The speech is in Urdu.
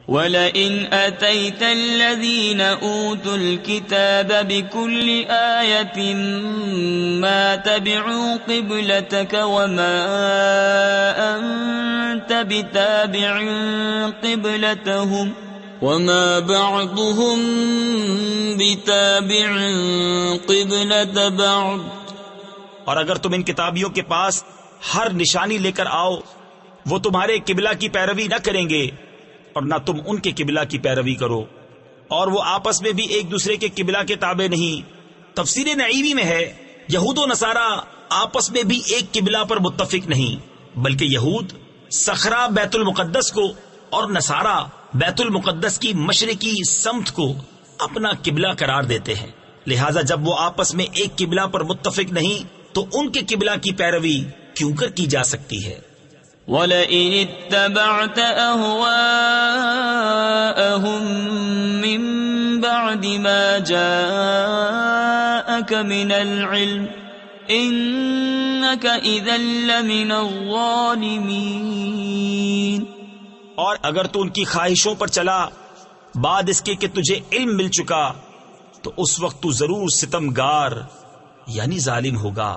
وَلَئِنْ أَتَيْتَ الَّذِينَ أُوتُوا الْكِتَابَ بِكُلِّ آيَةٍ مَا تَبِعُوا قِبْلَتَكَ وَمَا أَنْتَ بِتَابِعٍ قِبْلَتَهُمْ وَمَا بَعْضُهُمْ بِتَابِعٍ قِبْلَةَ بَعْضٍ۔ اور اگر تم ان کتابیوں کے پاس ہر نشانی لے کر آؤ، وہ تمہارے قبلہ کی پیروی نہ کریں گے اور نہ تم ان کے قبلہ کی پیروی کرو، اور وہ آپس میں بھی ایک دوسرے کے قبلہ کے تابع نہیں۔ تفسیر نعیمی میں ہے یہود و نصارہ آپس میں بھی ایک قبلہ پر متفق نہیں، بلکہ یہود صخرہ بیت المقدس کو اور نصارہ بیت المقدس کی مشرقی سمت کو اپنا قبلہ قرار دیتے ہیں، لہذا جب وہ آپس میں ایک قبلہ پر متفق نہیں تو ان کے قبلہ کی پیروی کیوں کر کی جا سکتی ہے؟ وَلَئِنِ اتَّبَعْتَ أَهْوَاءَهُمْ مِنْ بَعْدِ مَا جَاءَكَ مِنَ الْعِلْمِ إِنَّكَ إِذًا لَمِنَ الظَّالِمِينَ۔ اور اگر تو ان کی خواہشوں پر چلا بعد اس کے کہ تجھے علم مل چکا تو اس وقت تو ضرور ستمگار یعنی ظالم ہوگا۔